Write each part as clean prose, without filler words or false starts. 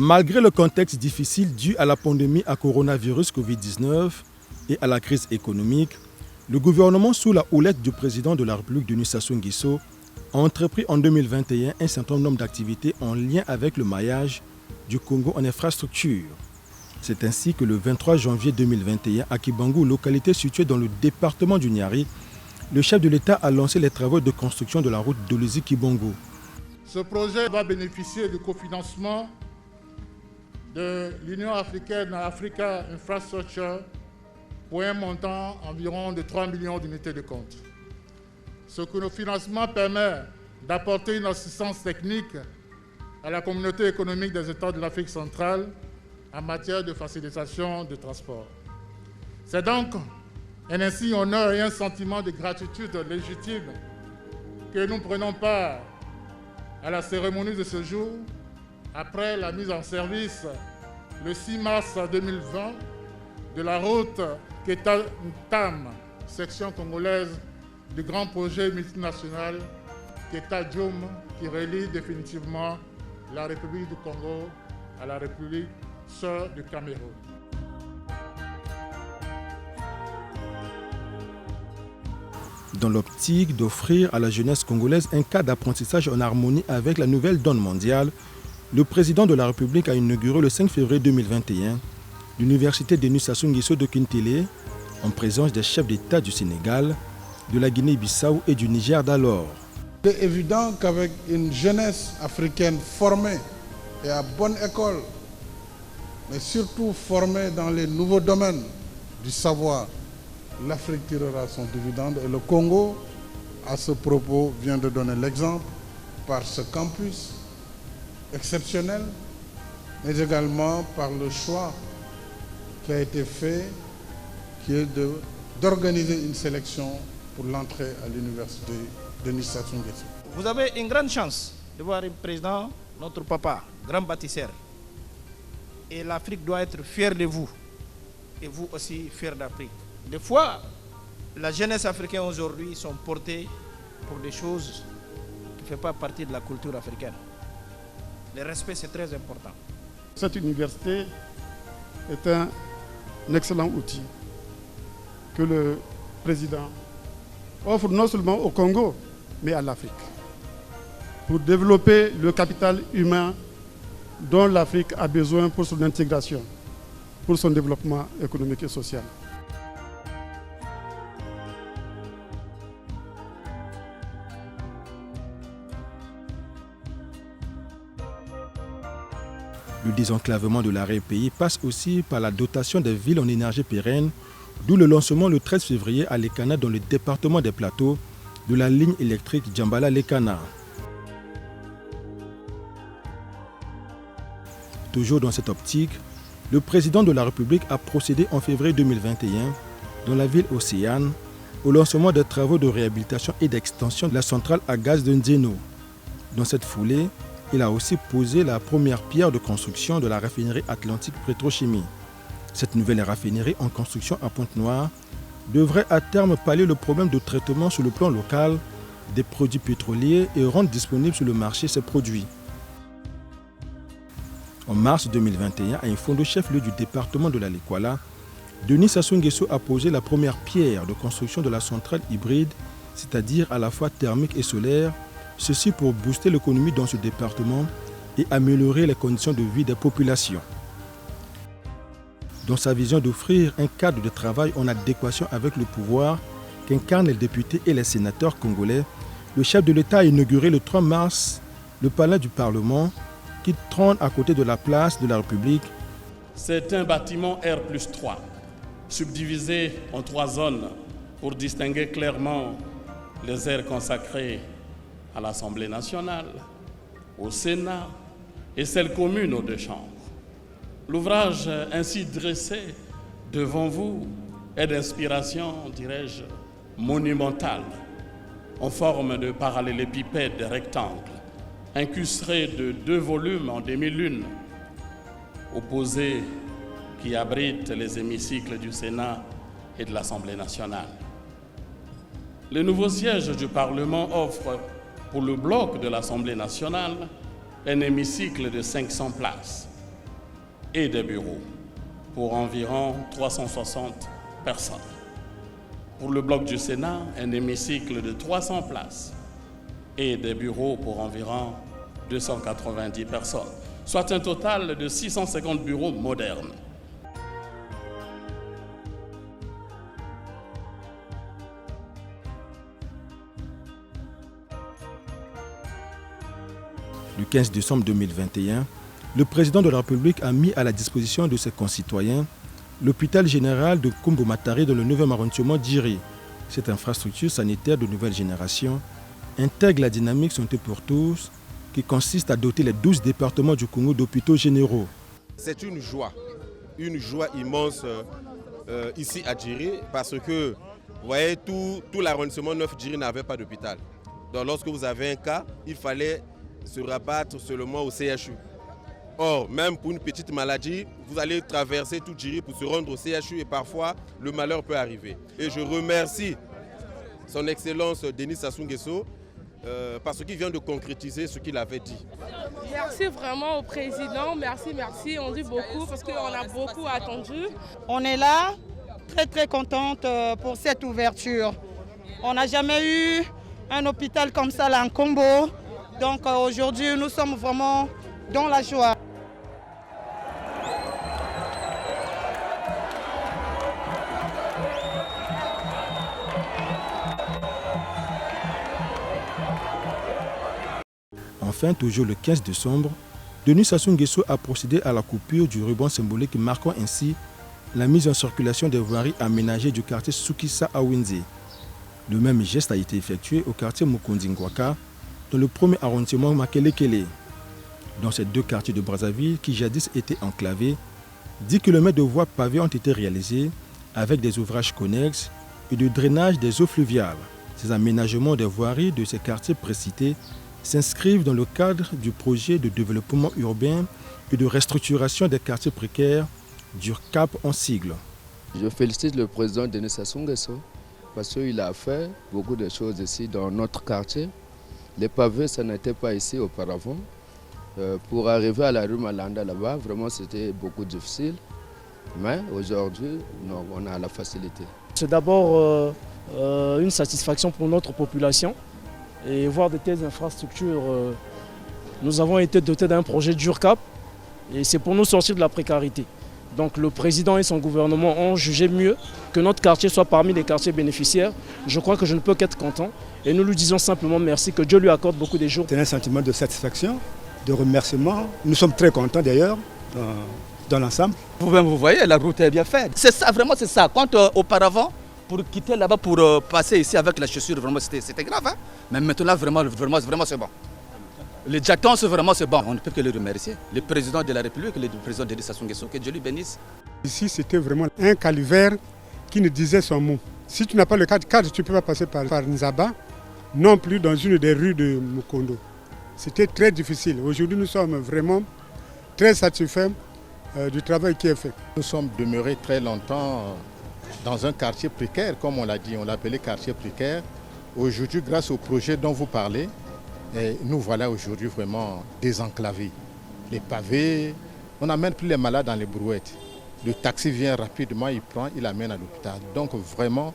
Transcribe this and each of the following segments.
Malgré le contexte difficile dû à la pandémie à coronavirus Covid-19 et à la crise économique, le gouvernement sous la houlette du président de la République Denis Sassou Nguesso a entrepris en 2021 un certain nombre d'activités en lien avec le maillage du Congo en infrastructure. C'est ainsi que le 23 janvier 2021, à Kibangu, localité située dans le département du Niari, le chef de l'État a lancé les travaux de construction de la route Dolizy-Kibangu. Ce projet va bénéficier du cofinancement de l'Union africaine Africa Infrastructure pour un montant environ de 3 millions d'unités de compte. Ce cofinancement permet d'apporter une assistance technique à la communauté économique des États de l'Afrique centrale en matière de facilitation de transport. C'est donc un insigne honneur et un sentiment de gratitude légitime que nous prenons part à la cérémonie de ce jour après la mise en service le 6 mars 2020 de la route Keta-Ntam, section congolaise du grand projet multinational Keta-Djoum qui relie définitivement la République du Congo à la République sœur du Cameroun. Dans l'optique d'offrir à la jeunesse congolaise un cadre d'apprentissage en harmonie avec la nouvelle donne mondiale, le président de la République a inauguré le 5 février 2021 l'université Denis Sassou Nguesso de Kintélé en présence des chefs d'État du Sénégal, de la Guinée-Bissau et du Niger d'alors. Il est évident qu'avec une jeunesse africaine formée et à bonne école, mais surtout formée dans les nouveaux domaines du savoir, l'Afrique tirera son dividende et le Congo, à ce propos, vient de donner l'exemple par ce campus exceptionnel, mais également par le choix qui a été fait, qui est d'organiser une sélection pour l'entrée à l'université Denis Sassou Nguesso. Vous avez une grande chance de voir un président, notre papa, grand bâtisseur. Et l'Afrique doit être fière de vous. Et vous aussi fiers d'Afrique. Des fois, la jeunesse africaine aujourd'hui sont portées pour des choses qui ne font pas partie de la culture africaine. Le respect, c'est très important. Cette université est un excellent outil que le président offre non seulement au Congo, mais à l'Afrique, pour développer le capital humain dont l'Afrique a besoin pour son intégration, pour son développement économique et social. Le désenclavement de l'arrière-pays passe aussi par la dotation des villes en énergie pérenne, d'où le lancement le 13 février à Lekana dans le département des Plateaux de la ligne électrique Djambala-Lekana. Toujours dans cette optique, le président de la République a procédé en février 2021 dans la ville Océane au lancement des travaux de réhabilitation et d'extension de la centrale à gaz de Nzeno. Dans cette foulée, il a aussi posé la première pierre de construction de la raffinerie Atlantique Pétrochimie. Cette nouvelle raffinerie en construction à Pointe-Noire devrait à terme pallier le problème de traitement sur le plan local des produits pétroliers et rendre disponibles sur le marché ces produits. En mars 2021, à Infondo, chef-lieu du département de la Lekwala, Denis Sassou Nguesso a posé la première pierre de construction de la centrale hybride, c'est-à-dire à la fois thermique et solaire, ceci pour booster l'économie dans ce département et améliorer les conditions de vie des populations. Dans sa vision d'offrir un cadre de travail en adéquation avec le pouvoir qu'incarnent les députés et les sénateurs congolais, le chef de l'État a inauguré le 3 mars le palais du Parlement qui trône à côté de la place de la République. C'est un bâtiment R+3, subdivisé en 3 zones pour distinguer clairement les aires consacrées à l'Assemblée nationale, au Sénat et celles communes aux 2 chambres. L'ouvrage ainsi dressé devant vous est d'inspiration, dirais-je, monumentale, en forme de parallélépipède rectangle, incrusté de 2 volumes en demi-lune, opposés qui abritent les hémicycles du Sénat et de l'Assemblée nationale. Le nouveau siège du Parlement offre pour le bloc de l'Assemblée nationale un hémicycle de 500 places, et des bureaux pour environ 360 personnes. Pour le bloc du Sénat, un hémicycle de 300 places et des bureaux pour environ 290 personnes, soit un total de 650 bureaux modernes. Le 15 décembre 2021, le président de la République a mis à la disposition de ses concitoyens l'hôpital général de Kombo-Matari dans le 9e arrondissement d'Iri. Cette infrastructure sanitaire de nouvelle génération intègre la dynamique Santé pour tous qui consiste à doter les 12 départements du Congo d'hôpitaux généraux. C'est une joie immense ici à Djiri parce que vous voyez, tout l'arrondissement 9 Djiri n'avait pas d'hôpital. Donc lorsque vous avez un cas, il fallait se rabattre seulement au CHU. Or, même pour une petite maladie, vous allez traverser tout Djiri pour se rendre au CHU et parfois le malheur peut arriver. Et je remercie son Excellence Denis Sassou Nguesso parce qu'il vient de concrétiser ce qu'il avait dit. Merci vraiment au président, merci, on dit beaucoup parce qu'on a beaucoup attendu. On est là, très contente pour cette ouverture. On n'a jamais eu un hôpital comme ça là en Combo, donc aujourd'hui nous sommes vraiment dans la joie. Enfin, toujours le 15 décembre, Denis Sassou Nguesso a procédé à la coupure du ruban symbolique marquant ainsi la mise en circulation des voiries aménagées du quartier Soukissa à Wenze. Le même geste a été effectué au quartier Mukundingwaka, dans le premier arrondissement Makelekele. Dans ces deux quartiers de Brazzaville qui jadis étaient enclavés, 10 km de voies pavées ont été réalisés avec des ouvrages connexes et de drainage des eaux fluviales. Ces aménagements des voiries de ces quartiers précités s'inscrivent dans le cadre du projet de développement urbain et de restructuration des quartiers précaires du CAP en sigle. Je félicite le président Denis Sassou Nguesso parce qu'il a fait beaucoup de choses ici dans notre quartier. Les pavés, ça n'était pas ici auparavant. Pour arriver à la rue Malanda là-bas, vraiment c'était beaucoup difficile. Mais aujourd'hui, on a la facilité. C'est d'abord une satisfaction pour notre population. Et voir de telles infrastructures, nous avons été dotés d'un projet d'URCAP et c'est pour nous sortir de la précarité. Donc le président et son gouvernement ont jugé mieux que notre quartier soit parmi les quartiers bénéficiaires. Je crois que je ne peux qu'être content et nous lui disons simplement merci, que Dieu lui accorde beaucoup de jours. C'est un sentiment de satisfaction, de remerciement. Nous sommes très contents d'ailleurs dans l'ensemble. Vous voyez, la route est bien faite. C'est ça, vraiment c'est ça. Quand auparavant, pour quitter là-bas, pour passer ici avec la chaussure, vraiment c'était grave. Hein? Mais maintenant, vraiment c'est bon. Les Jactons, vraiment c'est bon. On ne peut que les remercier. Le président de la République, le président Denis Sassou Nguesso, que Dieu lui bénisse. Ici, c'était vraiment un calvaire qui nous disait son mot. Si tu n'as pas le cadre, tu ne peux pas passer par Nzaba, non plus dans une des rues de Mukondo. C'était très difficile. Aujourd'hui, nous sommes vraiment très satisfaits du travail qui est fait. Nous sommes demeurés très longtemps dans un quartier précaire, comme on l'a dit, on l'appelait quartier précaire. Aujourd'hui, grâce au projet dont vous parlez, nous voilà aujourd'hui vraiment désenclavés. Les pavés, on n'amène plus les malades dans les brouettes. Le taxi vient rapidement, il prend, il amène à l'hôpital. Donc vraiment,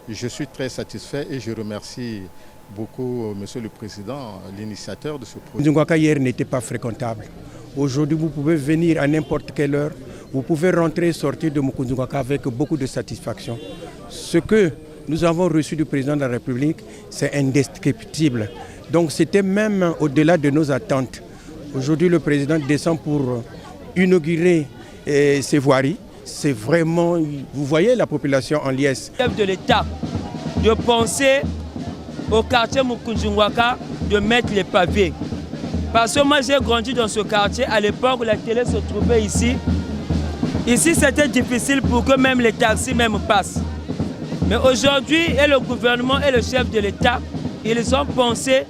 je suis très satisfait et je remercie beaucoup Monsieur le Président, l'initiateur de ce projet. Mukundingwaka hier n'était pas fréquentable. Aujourd'hui, vous pouvez venir à n'importe quelle heure. Vous pouvez rentrer et sortir de Mukundingwaka avec beaucoup de satisfaction. Ce que nous avons reçu du président de la République, c'est indescriptible. Donc c'était même au-delà de nos attentes. Aujourd'hui, le président descend pour inaugurer ces voiries. C'est vraiment, vous voyez la population en liesse. Le chef de l'État de penser au quartier Mukundingwaka de mettre les pavés. Parce que moi j'ai grandi dans ce quartier, à l'époque où la télé se trouvait ici. Ici c'était difficile pour que même les taxis passent. Mais aujourd'hui, et le gouvernement et le chef de l'État, ils ont pensé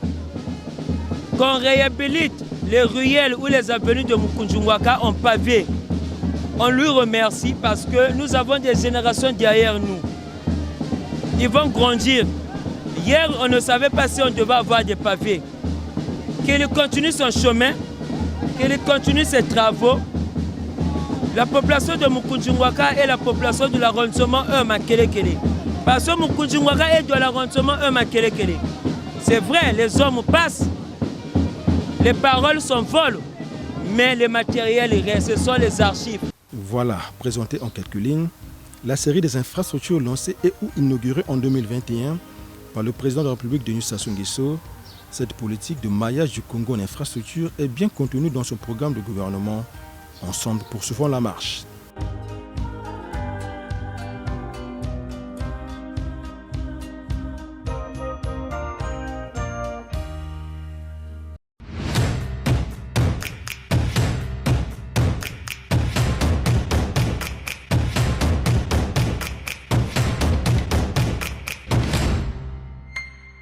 qu'on réhabilite les ruelles ou les avenues de Mukundingwaka en pavé. On lui remercie parce que nous avons des générations derrière nous. Ils vont grandir. Hier, on ne savait pas si on devait avoir des pavés. Qu'il continue son chemin, qu'il continue ses travaux La population de Mukudjingwaka et la population de l'arrondissement Makele-Kele. Parce que Mukudjingwaka est de l'arrondissement Makele-Kele. C'est vrai, les hommes passent, les paroles s'envolent, mais les matériels restent, ce sont les archives. Voilà, présenté en quelques lignes, la série des infrastructures lancée et ou inaugurée en 2021 par le président de la République Denis Sassou Nguesso. Cette politique de maillage du Congo en infrastructure est bien contenue dans ce programme de gouvernement. Ensemble, poursuivons la marche.